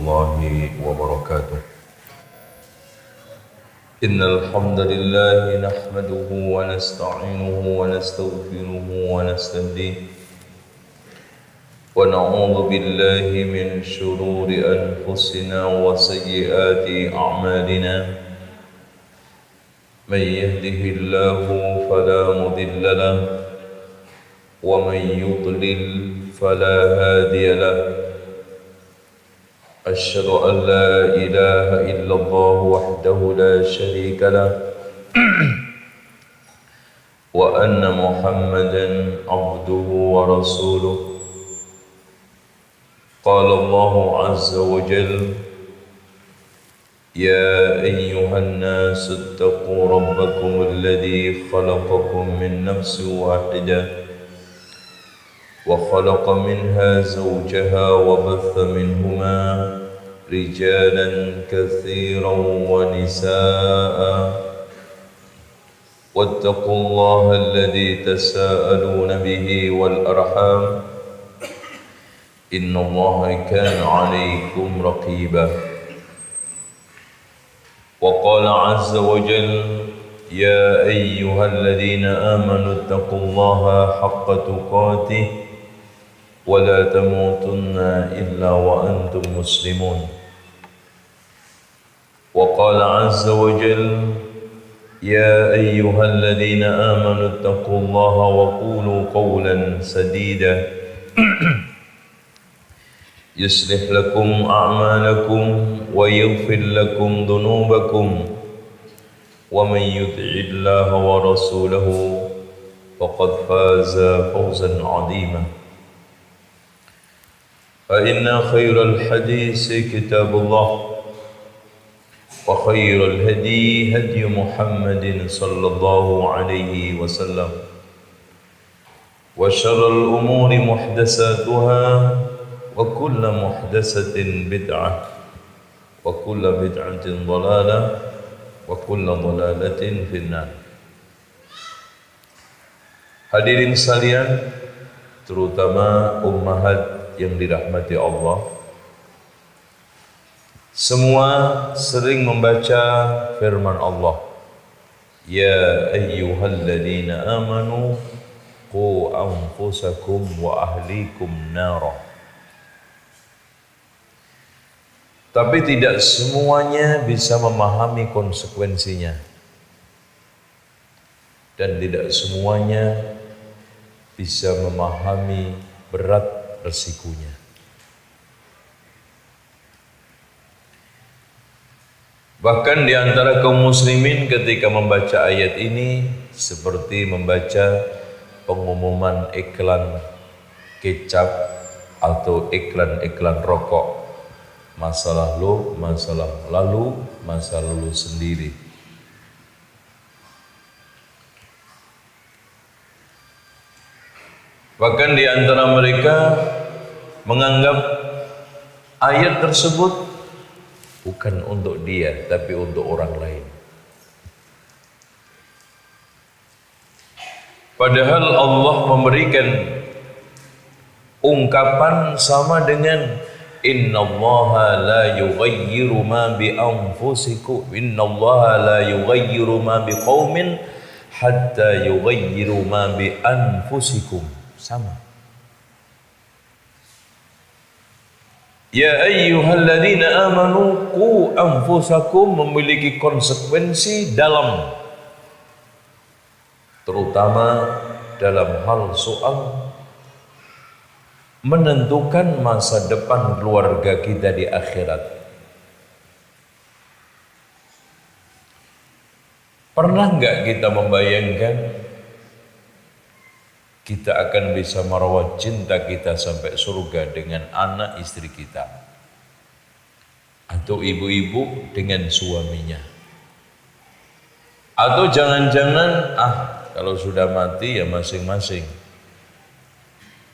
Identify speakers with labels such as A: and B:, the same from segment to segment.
A: الله وبركاته. إن الحمد لله نحمده ونستعينه ونستغفره ونستهديه ونعوذ بالله من شرور أنفسنا وسيئات أعمالنا. من يهده الله فلا مضل له ومن يضلل فلا هادي له. أشهد أن لا إله إلا الله وحده لا شريك له وأن محمدا عبده ورسوله. قال الله عز وجل: يا أيها الناس اتقوا ربكم الذي خلقكم من نفس واحدة وخلق منها زوجها وبث منهما رجالا كثيرا ونساء واتقوا الله الذي تساءلون به والأرحام إن الله كان عليكم رقيبا. وقال عز وجل: يا أيها الذين آمنوا اتقوا الله حق تقاته ولا تموتن إلا وأنتم مسلمون. وقال عز وجل: يا أيها الذين آمنوا اتقوا الله وقولوا قولا سديدا يصلح لكم أعمالكم ويغفر لكم ذنوبكم ومن يطع الله ورسوله فقد فاز فوزا عظيما. فإن خير الحديث كتاب الله وخير الهدي هدي محمد صلى الله عليه وسلم وشر الأمور محدثاتها وكل محدثة بدعة وكل بدعة ضلالة وكل ضلالة في النار. Hadirin sekalian, terutama ummahat yang dirahmati Allah, semua sering membaca firman Allah, ya ayyuhalladzina amanu qu anfusakum wa ahlikum nara. Tapi tidak semuanya bisa memahami konsekuensinya dan tidak semuanya bisa memahami berat resikonya. Bahkan di antara kaum muslimin ketika membaca ayat ini seperti membaca pengumuman iklan kecap atau iklan-iklan rokok. Masa lalu, masa lalu sendiri. Bahkan di antara mereka menganggap ayat tersebut bukan untuk dia, tapi untuk orang lain. Padahal Allah memberikan ungkapan sama dengan innallaha la yughayyiru ma bi anfusikum innallaha la yughayyiru ma bi qaumin hatta yughayyiru ma bi anfusikum. Sama. Ya ayyuhalladzina amanu qu anfusakum memiliki konsekuensi dalam, terutama dalam hal soal menentukan masa depan keluarga kita di akhirat. Pernah enggak kita membayangkan kita akan bisa merawat cinta kita sampai surga dengan anak istri kita, atau ibu-ibu dengan suaminya, atau jangan-jangan kalau sudah mati ya masing-masing.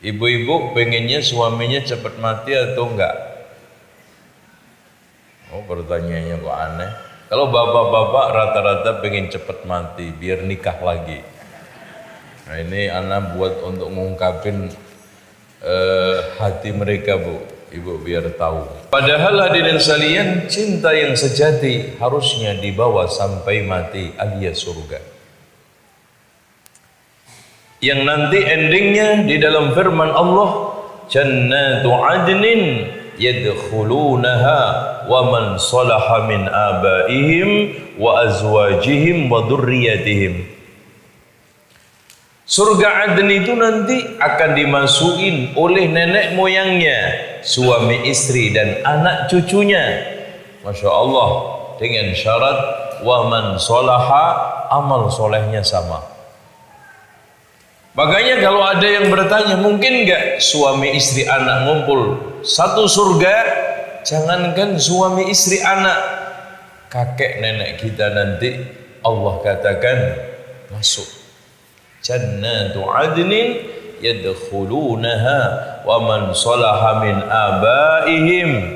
A: Ibu-ibu pengennya suaminya cepat mati atau enggak? Oh, pertanyaannya kok aneh. Kalau bapak-bapak rata-rata pengen cepat mati biar nikah lagi. Nah, ini anak buat untuk mengungkapin hati mereka, Bu. Ibu biar tahu. Padahal hadirin sekalian, cinta yang sejati harusnya dibawa sampai mati alias surga. Yang nanti endingnya di dalam firman Allah, jannatu adnin yadkhulunaha wa man salaha min abaihim wa azwajihim wa dzurriyyatihim. Surga Aden itu nanti akan dimasukin oleh nenek moyangnya, suami istri dan anak cucunya. Masya Allah, dengan syarat wa man salaha, amal solehnya sama. Makanya kalau ada yang bertanya, mungkin enggak suami istri anak ngumpul satu surga? Jangankan suami istri anak, kakek nenek kita nanti Allah katakan masuk jannatu adnin yadkhulunaha wa man salaha min abaihim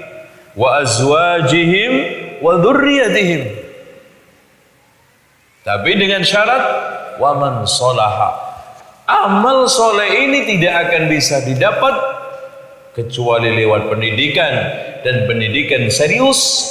A: wa azwajihim wa dzurriyyatihim. Tapi dengan syarat wa man salaha. Amal soleh ini tidak akan bisa didapat kecuali lewat pendidikan, dan pendidikan serius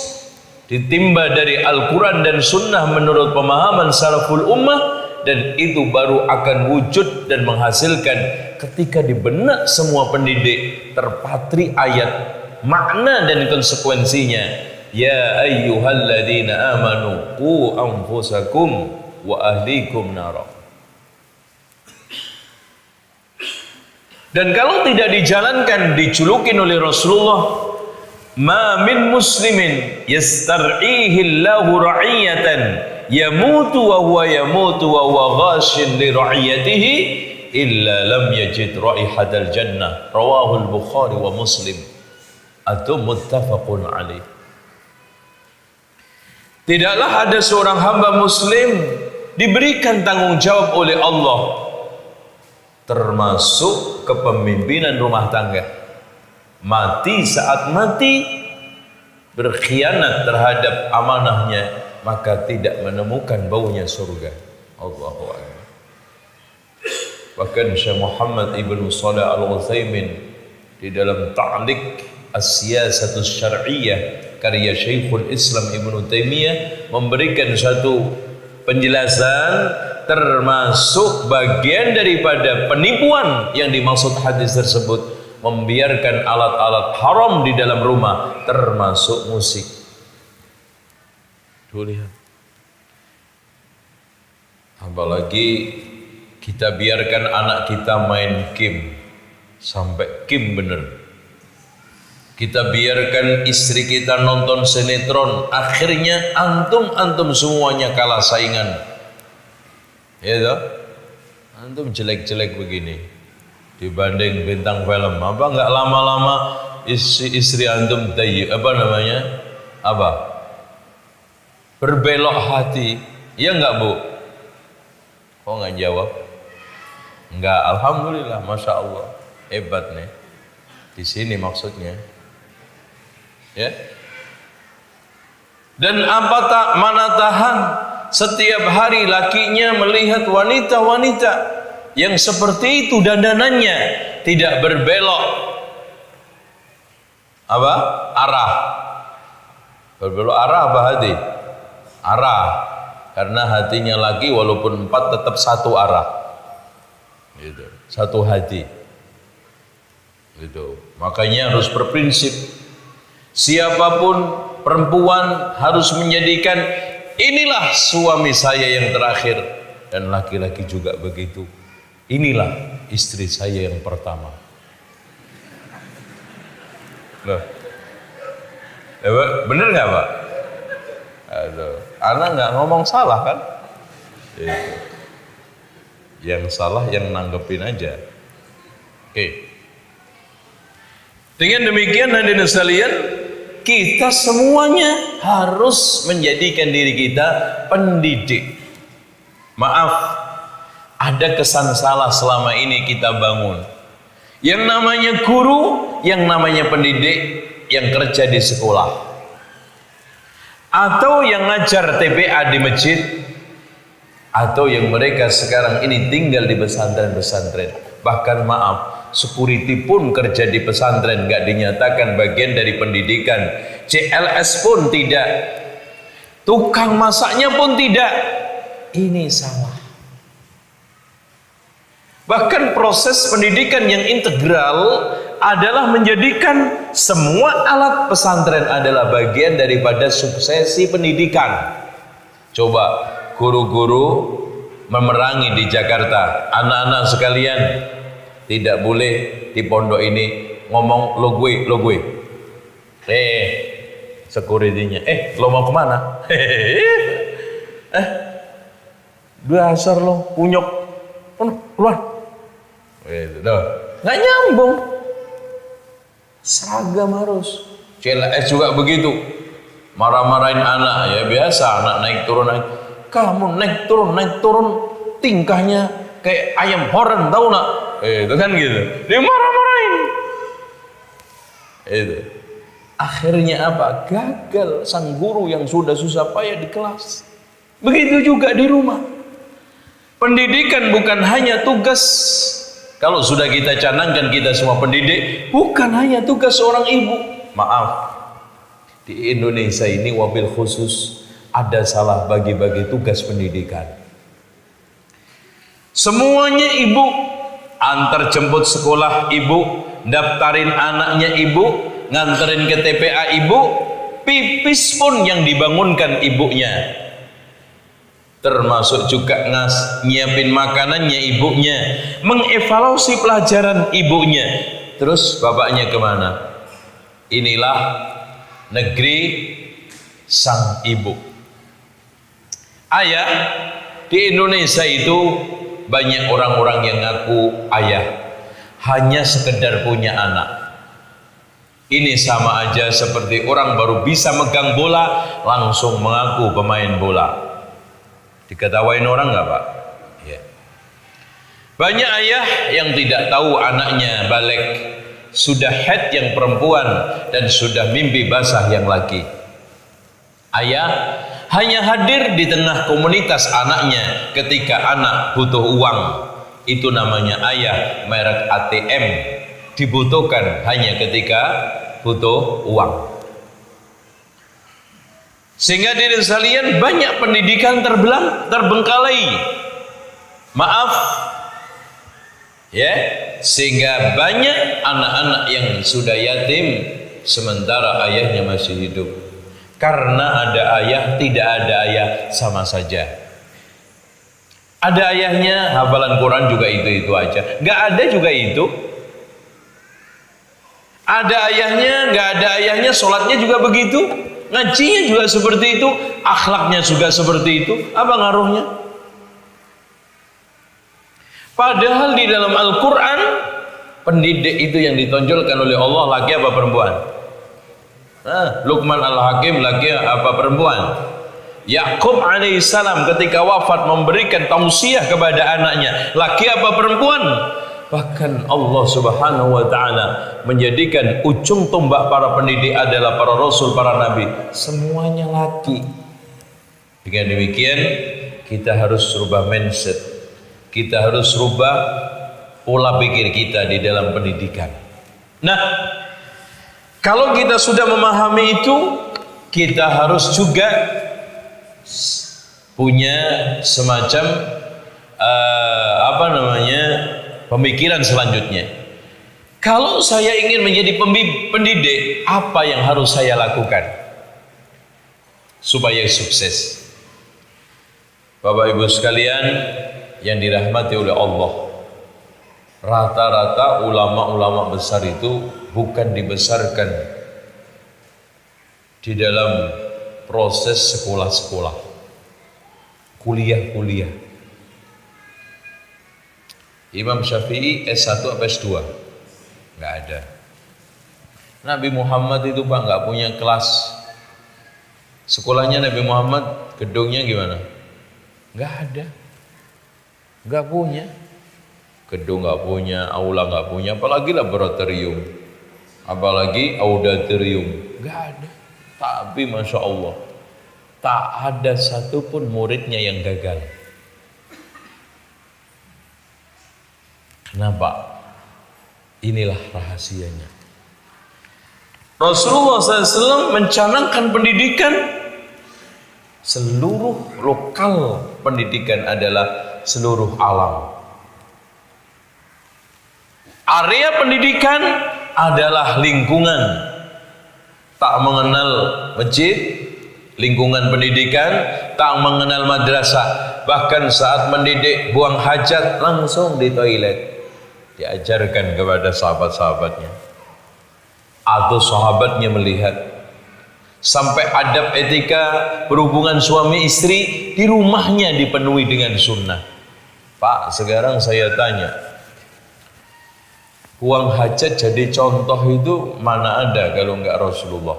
A: ditimba dari Al-Quran dan Sunnah menurut pemahaman salaful ummah, dan itu baru akan wujud dan menghasilkan ketika di benak semua pendidik terpatri ayat, makna dan konsekuensinya. Ya ayyuhalladzina amanu qu anfusakum wa ahlikum nara. Dan kalau tidak dijalankan, dijulukin oleh Rasulullah, ma min muslimin yastar'ihi Allahu ra'iyatan yamutu wa huwa yamutu wa huwa ghashin li ra'iyatihi illa lam yajid ra'ihatal jannah. Rawahul Bukhari wa Muslim. Atau muttafaqun alaih. Tidaklah ada seorang hamba muslim diberikan tanggung jawab oleh Allah, termasuk kepemimpinan rumah tangga, mati saat mati berkhianat terhadap amanahnya, maka tidak menemukan baunya surga. Allahu Akbar. Bahkan Syekh Muhammad Ibn Shalih Al-Utsaimin di dalam Ta'liq As-Siyasatus Syar'iyyah karya Syekhul Islam Ibn Taimiyah memberikan satu penjelasan, termasuk bagian daripada penipuan yang dimaksud hadis tersebut, membiarkan alat-alat haram di dalam rumah, termasuk musik. Tuh lihat. Apalagi kita biarkan anak kita main game sampai game bener. Kita biarkan istri kita nonton sinetron, akhirnya antum semuanya kalah saingan. Ya toh? Antum jelek-jelek begini dibanding bintang film. Apa enggak lama-lama istri antum berbelok hati. Ya enggak, Bu? Kok enggak jawab? Enggak, alhamdulillah, masya Allah, hebat nih. Di sini maksudnya. Ya. Dan mana tahan setiap hari lakinya melihat wanita-wanita yang seperti itu dandanannya, tidak berbelok arah. Berbelok arah apa hati? Arah. Karena hatinya laki walaupun 4 tetap satu arah. Gitu. Satu hati. Gitu. Makanya harus berprinsip, siapapun perempuan harus menjadikan inilah suami saya yang terakhir, dan laki-laki juga begitu. Inilah istri saya yang pertama. Loh. Bener nggak, Pak? Aduh, anak nggak ngomong salah kan? Itu. Yang salah yang nanggepin aja. Oke. Dengan demikian hadirin sekalian, kita semuanya harus menjadikan diri kita pendidik. Maaf, ada kesan salah selama ini kita bangun. Yang namanya guru, yang namanya pendidik, yang kerja di sekolah, atau yang ngajar TPA di masjid, atau yang mereka sekarang ini tinggal di pesantren-pesantren. Bahkan maaf, security pun kerja di pesantren nggak dinyatakan bagian dari pendidikan, CLS pun tidak, tukang masaknya pun tidak. Ini salah. Bahkan proses pendidikan yang integral adalah menjadikan semua alat pesantren adalah bagian daripada suksesi pendidikan. Coba guru-guru memerangi di Jakarta, anak-anak sekalian tidak boleh di pondok ini ngomong lo gue. Security-nya, lo mau kemana? Dasar lo punyok, keluar. Nggak nyambung. Seragam harus. CLS juga begitu. Marah-marahin anak, ya biasa anak naik turun. Kamu naik turun, tingkahnya kayak ayam horen, tahu nak? Itu kan gitu. Dia marah-marahin. Itu. Akhirnya apa? Gagal sang guru yang sudah susah payah di kelas. Begitu juga di rumah. Pendidikan bukan hanya tugas, kalau sudah kita canangkan kita semua pendidik, bukan hanya tugas seorang ibu. Maaf, di Indonesia ini wabil khusus ada salah bagi-bagi tugas pendidikan. Semuanya ibu, antar jemput sekolah ibu, daftarin anaknya ibu, nganterin ke TPA ibu, pipis pun yang dibangunkan ibunya, termasuk juga nyiapin makanannya ibunya, mengevaluasi pelajaran ibunya. Terus bapaknya kemana? Inilah negeri sang ibu. Ayah, di Indonesia itu banyak orang-orang yang ngaku ayah, hanya sekedar punya anak. Ini sama aja seperti orang baru bisa megang bola langsung mengaku pemain bola. Diketawain orang nggak Pak? Ya. Banyak ayah yang tidak tahu anaknya balik, sudah haid yang perempuan dan sudah mimpi basah yang laki. Ayah hanya hadir di tengah komunitas anaknya ketika anak butuh uang. Itu namanya ayah, merek ATM, dibutuhkan hanya ketika butuh uang. Sehingga diri sekalian banyak pendidikan terbengkalai. Maaf ya, sehingga banyak anak-anak yang sudah yatim sementara ayahnya masih hidup. Karena ada ayah, tidak ada ayah sama saja. Ada ayahnya hafalan Quran juga itu aja, nggak ada juga itu. Ada ayahnya, nggak ada ayahnya, sholatnya juga begitu, ngajinya juga seperti itu, akhlaknya juga seperti itu. Apa ngaruhnya? Padahal di dalam Al-Quran pendidik itu yang ditonjolkan oleh Allah laki apa perempuan? Luqman Al-Hakim laki apa perempuan? Yakub alaihissalam ketika wafat memberikan tausiah kepada anaknya, laki apa perempuan? Bahkan Allah subhanahu wa ta'ala menjadikan ujung tombak para pendidik adalah para rasul, para nabi, semuanya laki. Dengan demikian kita harus rubah mindset, kita harus rubah pola pikir kita di dalam pendidikan. Nah, kalau kita sudah memahami itu, kita harus juga punya semacam pemikiran selanjutnya. Kalau saya ingin menjadi pendidik, apa yang harus saya lakukan supaya sukses? Bapak Ibu sekalian yang dirahmati oleh Allah, rata-rata ulama-ulama besar itu bukan dibesarkan di dalam proses sekolah-sekolah, kuliah-kuliah. Imam Syafi'i S1 apa S2? Nggak ada. Nabi Muhammad itu Pak nggak punya kelas. Sekolahnya Nabi Muhammad, gedungnya gimana? Nggak ada. Nggak punya. Gedung nggak punya, aula nggak punya, apalagi laboratorium, apalagi auditorium. Nggak ada. Tapi Masya Allah, tak ada satupun muridnya yang gagal. Kenapa? Inilah rahasianya. Rasulullah SAW mencanangkan pendidikan. Seluruh lokal pendidikan adalah seluruh alam. Area pendidikan adalah lingkungan. Tak mengenal masjid, lingkungan pendidikan, tak mengenal madrasah. Bahkan saat mendidik buang hajat langsung di toilet. Diajarkan kepada sahabat-sahabatnya. Atau sahabatnya melihat. Sampai adab etika berhubungan suami istri di rumahnya dipenuhi dengan sunnah. Pak, sekarang saya tanya, buang hajat jadi contoh itu mana ada kalau enggak Rasulullah?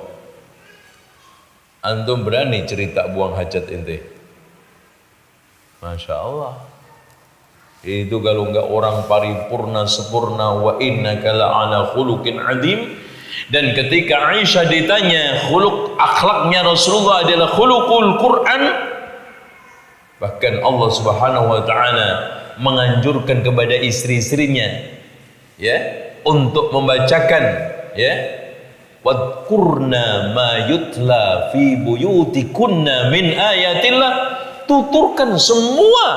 A: Antum berani cerita buang hajat ente? Masya Allah. Itu kalau enggak orang paripurna sempurna, wa innaka la'ala khuluqin adzim. Dan ketika Aisyah ditanya khuluk akhlaknya Rasulullah adalah khulukul Quran, bahkan Allah Subhanahu wa taala menganjurkan kepada istri-istrinya ya untuk membacakan ya wadkurna ma yutla fi buyutikunna min ayatillah, tuturkan semua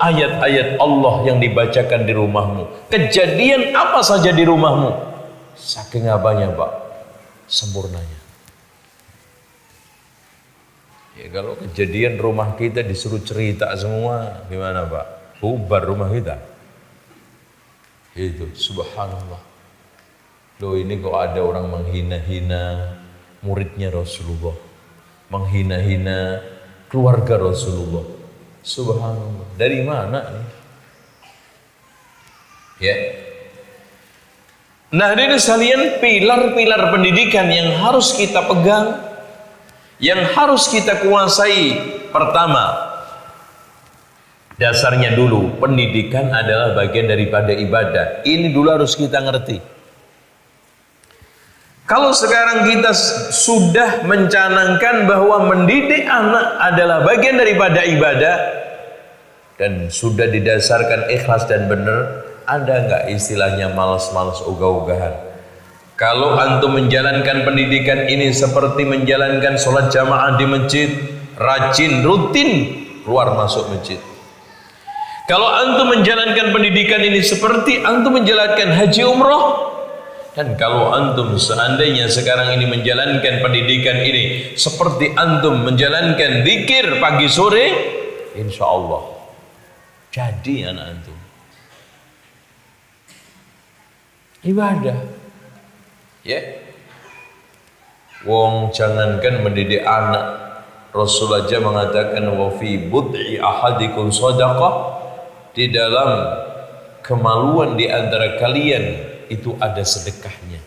A: ayat-ayat Allah yang dibacakan di rumahmu. Kejadian apa saja di rumahmu, saking apanya Pak, sempurnanya. Ya kalau kejadian rumah kita disuruh cerita semua, gimana Pak? Bubar rumah kita. Itu subhanallah. Loh ini kok ada orang menghina-hina muridnya Rasulullah, menghina-hina keluarga Rasulullah. Subhanallah. Dari mana nih? Ya. Nah, ini sekalian pilar-pilar pendidikan yang harus kita pegang, yang harus kita kuasai. Pertama, dasarnya dulu, pendidikan adalah bagian daripada ibadah. Ini dulu harus kita ngerti. Kalau sekarang kita sudah mencanangkan bahwa mendidik anak adalah bagian daripada ibadah dan sudah didasarkan ikhlas dan benar, ada nggak istilahnya malas-malas ogah-ogahan? Kalau antum menjalankan pendidikan ini seperti menjalankan sholat jamaah di masjid, rajin, rutin keluar masuk masjid. Kalau antum menjalankan pendidikan ini seperti antum menjalankan haji umroh, dan kalau antum seandainya sekarang ini menjalankan pendidikan ini seperti antum menjalankan zikir pagi sore, insya Allah jadi anak antum ibadah. Ya, wong jangankan mendidik anak, Rasul aja mengatakan wa fi bud'i ahadikum shadaqah, di dalam kemaluan di antara kalian itu ada sedekahnya.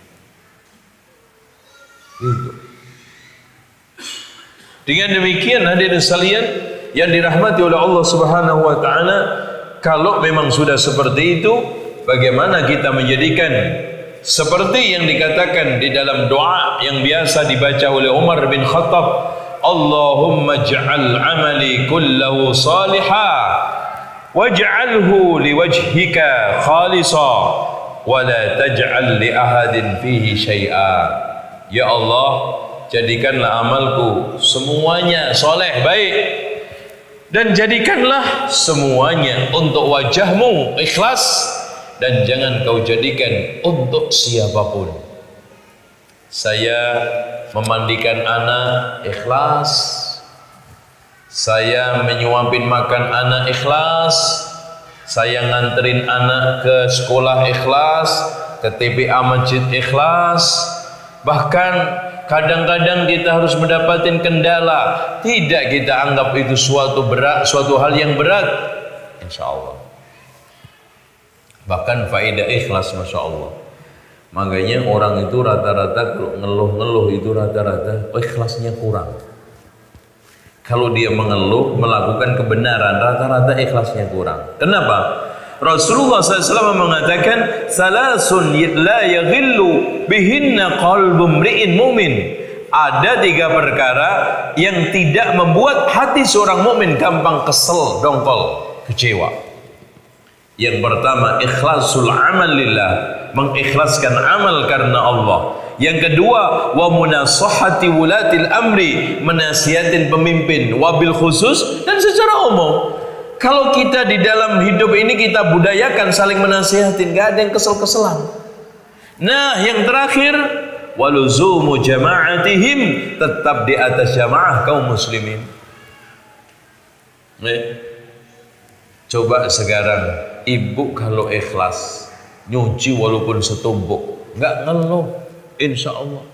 A: Itu. Dengan demikian hadirin sekalian yang dirahmati oleh Allah Subhanahu wa taala, kalau memang sudah seperti itu, bagaimana kita menjadikan seperti yang dikatakan di dalam doa yang biasa dibaca oleh Umar bin Khattab, Allahumma ja'al amali kullahu salihah waj'alhu liwajhika khalisa wa la taj'al li ahadin fihi syai'a. Ya Allah, jadikanlah amalku semuanya soleh baik, dan jadikanlah semuanya untuk wajahmu ikhlas, dan jangan kau jadikan untuk siapapun. Saya memandikan anak ikhlas, saya menyuapin makan anak ikhlas, saya nganterin anak ke sekolah ikhlas, ke TPA masjid ikhlas. Bahkan kadang-kadang kita harus mendapatkan kendala, tidak kita anggap itu suatu berat, suatu hal yang berat, insya Allah. Bahkan faedah ikhlas, masya Allah. Makanya orang itu rata-rata ngeluh-ngeluh itu rata-rata ikhlasnya kurang. Kalau dia mengeluh melakukan kebenaran, rata-rata ikhlasnya kurang. Kenapa? Rasulullah SAW mengatakan, salasun la yaghillu bihinna qalbu mri'in mu'min. Ada 3 perkara yang tidak membuat hati seorang mukmin gampang kesel, dongkol, kecewa. Yang pertama, ikhlasul amal lillah, mengikhlaskan amal karena Allah. Yang kedua, wa munasahati wulatil amri, menasihatin pemimpin, wabil khusus dan secara umum. Kalau kita di dalam hidup ini kita budayakan saling menasihatin, gak ada yang kesel-keselan. Nah, yang terakhir, waluzumu jama'atihim, tetap di atas jamaah kaum muslimin. Coba sekarang ibu kalau ikhlas nyuci walaupun setumpuk, nggak ngeluh, insya Allah.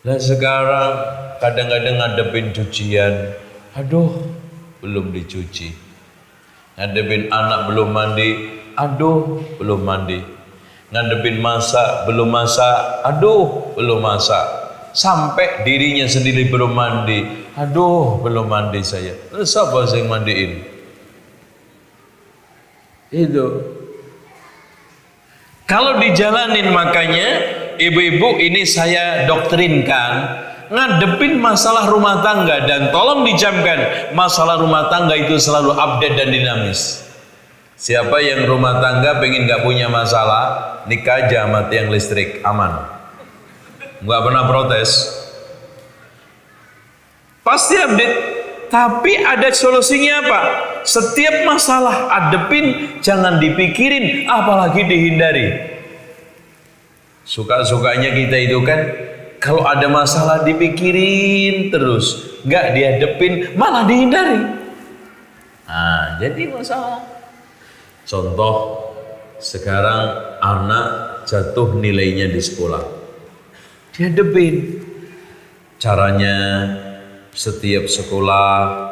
A: Nah sekarang kadang-kadang ngadepin cucian, aduh belum dicuci. Ngadepin anak belum mandi, aduh belum mandi. Ngadepin masak belum masak, aduh belum masak. Sampai dirinya sendiri belum mandi, aduh belum mandi saya. Terus siapa yang mandiin? Itu. Kalau dijalanin, makanya ibu-ibu ini saya doktrinkan, ngadepin masalah rumah tangga, dan tolong dicamkan, masalah rumah tangga itu selalu update dan dinamis. Siapa yang rumah tangga pengen gak punya masalah, nikah aja sama tiang listrik, aman. Nggak pernah protes, pasti update. Tapi ada solusinya apa? Setiap masalah adepin, jangan dipikirin, apalagi dihindari. Suka-sukanya kita itu kan, kalau ada masalah dipikirin terus, nggak dihadepin, malah dihindari. Nah, jadi masalah. Contoh, sekarang anak jatuh nilainya di sekolah, dihadepin. Caranya setiap sekolah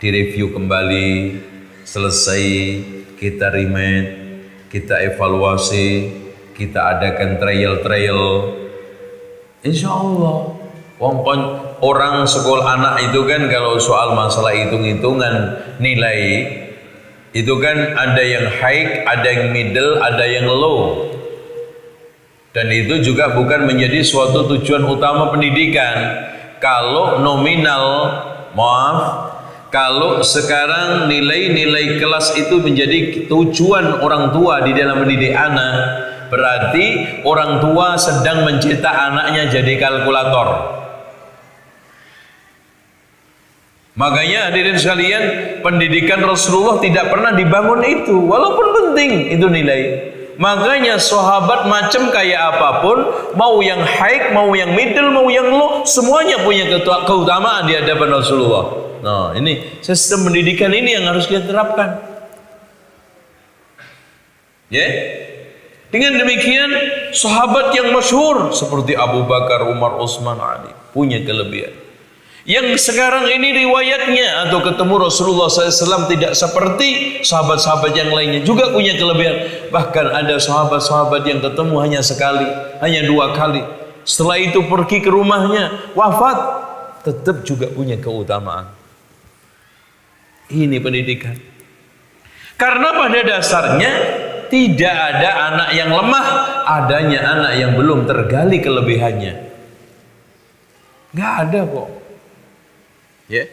A: direview kembali, selesai kita remind, kita evaluasi, kita adakan trial. Insya Allah. Orang sekolah anak itu kan kalau soal masalah hitung-hitungan nilai itu kan ada yang high, ada yang middle, ada yang low. Dan itu juga bukan menjadi suatu tujuan utama pendidikan. Kalau nominal, kalau sekarang nilai-nilai kelas itu menjadi tujuan orang tua di dalam mendidik anak, berarti orang tua sedang mencetak anaknya jadi kalkulator. Makanya hadirin sekalian, pendidikan Rasulullah tidak pernah dibangun itu, walaupun penting itu nilai. Makanya sahabat macam kayak apapun, mau yang high, mau yang middle, mau yang low, semuanya punya keutamaan di hadapan Rasulullah. Nah, ini sistem pendidikan ini yang harus kita terapkan. Ya. Dengan demikian, sahabat yang masyhur seperti Abu Bakar, Umar, Utsman, Ali punya kelebihan. Yang sekarang ini riwayatnya atau ketemu Rasulullah SAW tidak seperti sahabat-sahabat yang lainnya, juga punya kelebihan. Bahkan ada sahabat-sahabat yang ketemu hanya sekali, hanya 2 kali. Setelah itu pergi ke rumahnya, wafat, tetap juga punya keutamaan. Ini pendidikan. Karena pada dasarnya tidak ada anak yang lemah, adanya anak yang belum tergali kelebihannya. Nggak ada kok. Ya,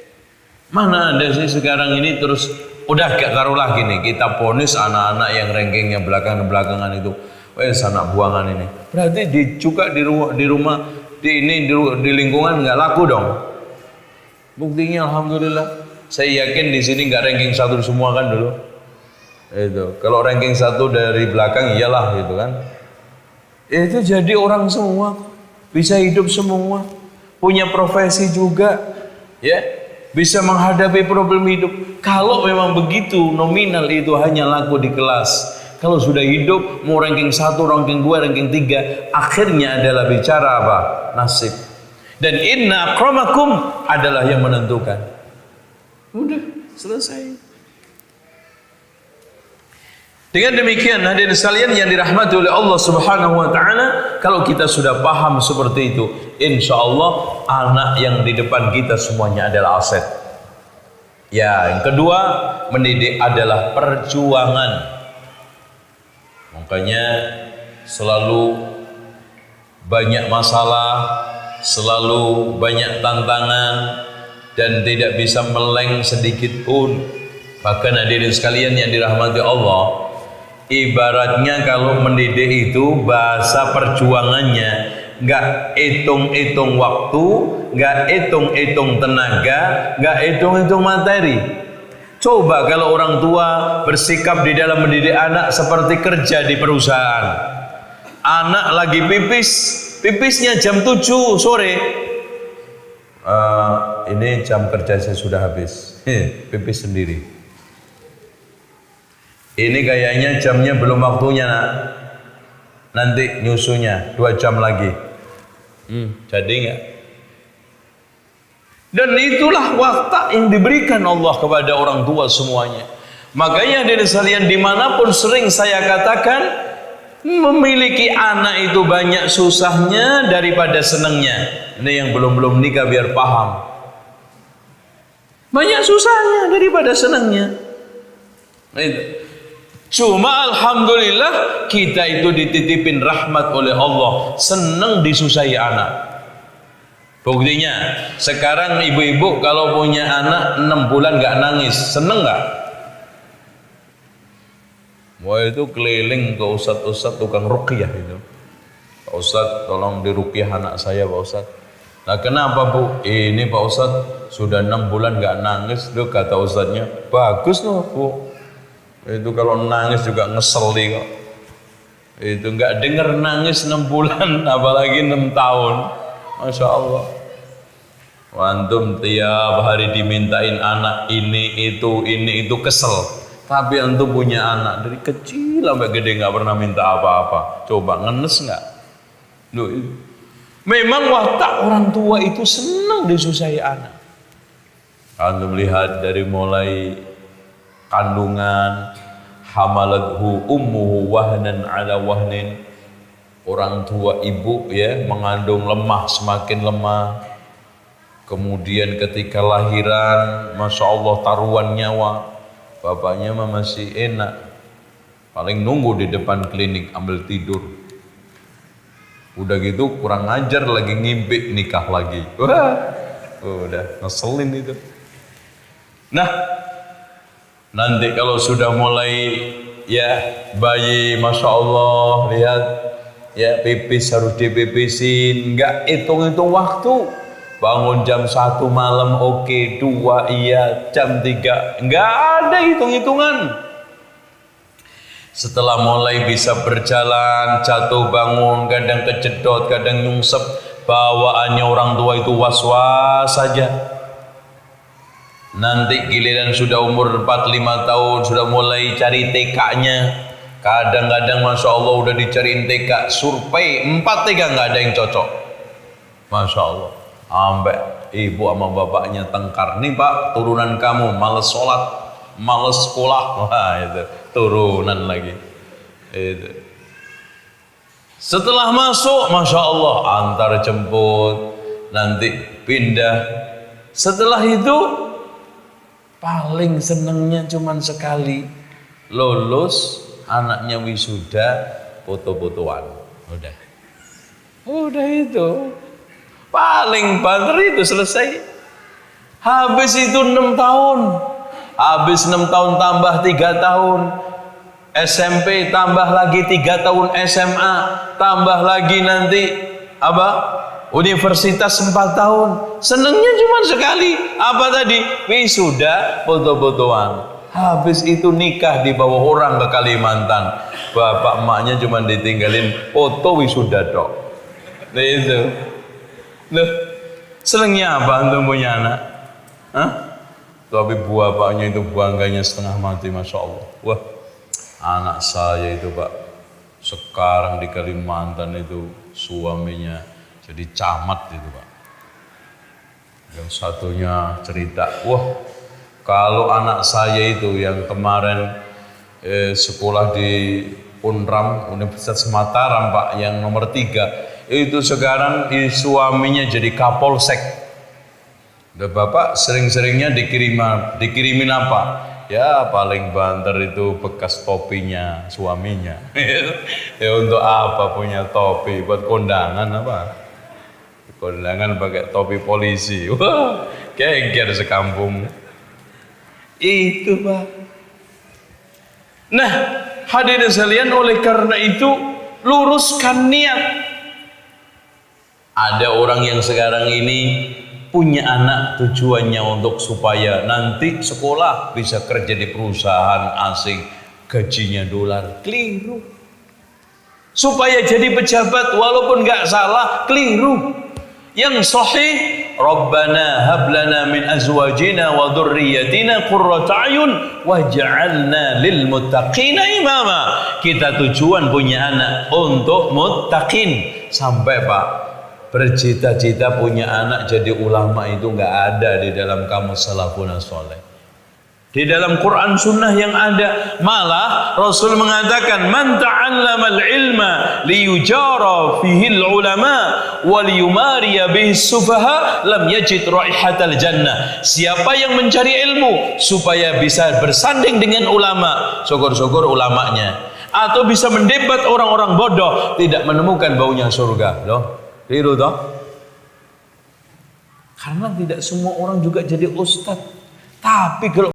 A: mana ada sih sekarang ini terus udah gak taruh lagi nih kita ponis anak-anak yang rankingnya belakangan itu, anak buangan ini. Berarti juga di rumah di lingkungan nggak laku dong. Buktinya alhamdulillah, saya yakin di sini nggak ranking 1 semua kan dulu. Itu kalau ranking 1 dari belakang iyalah gitu kan. Itu jadi orang semua, bisa hidup semua, punya profesi juga. Ya, bisa menghadapi problem hidup. Kalau memang begitu, nominal itu hanya laku di kelas. Kalau sudah hidup, mau ranking 1, ranking 2, ranking 3, akhirnya adalah bicara apa? Nasib. Dan inna akramakum adalah yang menentukan. Udah, selesai. Dengan demikian hadirin sekalian yang dirahmati oleh Allah Subhanahu wa taala, kalau kita sudah paham seperti itu, insya Allah anak yang di depan kita semuanya adalah aset. Ya, yang kedua, mendidik adalah perjuangan. Makanya selalu banyak masalah, selalu banyak tantangan, dan tidak bisa meleng sedikit pun. Bahkan hadirin sekalian yang dirahmati Allah, Ibaratnya kalau mendidik itu bahasa perjuangannya, nggak hitung-hitung waktu, nggak hitung-hitung tenaga, nggak hitung-hitung materi. Coba kalau orang tua bersikap di dalam mendidik anak seperti kerja di perusahaan. Anak lagi pipis, pipisnya jam 7 sore. Ini jam kerja saya sudah habis. Pipis sendiri. Ini kayaknya jamnya belum waktunya, nak. Nanti nyusunya 2 jam lagi. Jadi nggak? Dan itulah watak yang diberikan Allah kepada orang tua semuanya. Makanya dari sekalian dimanapun sering saya katakan, memiliki anak itu banyak susahnya daripada senangnya. Ini yang belum nikah biar paham. Banyak susahnya daripada senangnya. Nah, itu. Cuma alhamdulillah kita itu dititipin rahmat oleh Allah, senang disusahi anak. Buktinya sekarang ibu-ibu kalau punya anak 6 bulan gak nangis, seneng gak? Wah, itu keliling ke ustadz tukang ruqyah itu. Pak Ustadz tolong diruqyah anak saya Pak Ustadz. Nah kenapa Bu? Ini Pak Ustadz sudah 6 bulan gak nangis. Loh, kata ustadznya, bagus loh Bu. Itu kalau nangis juga ngeseli kok. Itu nggak denger nangis 6 bulan, apalagi 6 tahun. Masya Allah. Antum tiap hari dimintain anak ini itu kesel. Tapi antum punya anak dari kecil sampai gede nggak pernah minta apa-apa. Coba ngenes nggak? Memang watak orang tua itu senang disusahi anak. Antum lihat dari mulai kandungan, hamalathu ummuhu wahnan ala wahnin. Orang tua ibu ya mengandung lemah semakin lemah. Kemudian ketika lahiran, masya Allah taruhan nyawa. Bapaknya mah masih enak, paling nunggu di depan klinik ambil tidur. Udah gitu kurang ajar lagi ngimpi nikah lagi. Wah, udah ngeselin itu. Nah, nanti kalau sudah mulai ya bayi, masya Allah, lihat ya pipis harus dipipisin, nggak hitung-hitung waktu. Bangun jam 1 malam oke, 2 iya, jam 3 nggak ada hitung-hitungan. Setelah mulai bisa berjalan, jatuh bangun, kadang kejedot, kadang nyungsep, bawaannya orang tua itu was-was saja. Nanti giliran sudah umur 4-5 tahun, sudah mulai cari TK-nya. Kadang-kadang masya Allah udah dicariin TK, survei 4 TK nggak ada yang cocok. Masya Allah. Sampai ibu sama bapaknya tengkar. Nih Pak, turunan kamu males sholat, males sekolah. Wah itu, turunan lagi. Itu. Setelah masuk, masya Allah, antar jemput, nanti pindah. Setelah itu, paling senengnya cuman sekali. Lulus, anaknya wisuda, foto-fotoan. Udah itu. Paling banter itu selesai. Habis itu 6 tahun. Habis 6 tahun tambah 3 tahun. SMP tambah lagi 3 tahun SMA. Tambah lagi nanti apa? Universitas 4 tahun. Senengnya cuma sekali. Apa tadi? Wisuda, foto-fotoan. Habis itu nikah dibawa orang ke Kalimantan. Bapak emaknya cuma ditinggalin foto wisuda dok. Nah itu. Loh, senengnya apa antum punya anak? Hah? Tapi bapaknya itu bangganya setengah mati, masya Allah. Wah, anak saya itu Pak, sekarang di Kalimantan itu suaminya jadi camat itu Pak. Yang satunya cerita, wah kalau anak saya itu yang kemarin sekolah di Unram, Universitas Mataram Pak, yang nomor 3, itu sekarang suaminya jadi kapolsek. Dan Bapak sering-seringnya dikirimin apa? Ya paling banter itu bekas topinya suaminya. Ya untuk apa punya topi? Buat kondangan apa? Kondangan pakai topi polisi. Wah, geger sekampung. Itu Pak. Nah,
B: Hadirin sekalian, oleh karena itu luruskan niat.
A: Ada orang yang sekarang ini punya anak tujuannya untuk supaya nanti sekolah bisa kerja di perusahaan asing, gajinya dolar. Keliru. Supaya jadi pejabat walaupun nggak salah, keliru. Yang sahih, Rabbana hablana min azwajina wa dhurriyyatina qurrata a'yun waj'alna lil muttaqina imama. Kita tujuan punya anak untuk muttaqin. Sampai Pak, bercita-cita punya anak jadi ulama itu nggak ada di dalam kamus salafun saleh. Di dalam Quran Sunnah yang ada, malah Rasul mengatakan, man ta'allamal ilma liyujara fihil ulama wal yumariya bihis sufaha lam yajid raihatal jannah. Siapa yang mencari ilmu supaya bisa bersanding dengan ulama, syukur-syukur ulamanya, atau bisa mendebat orang-orang bodoh, tidak menemukan baunya surga. Loh, keliru toh? Karena tidak semua orang juga jadi ustadz. Tapi kalau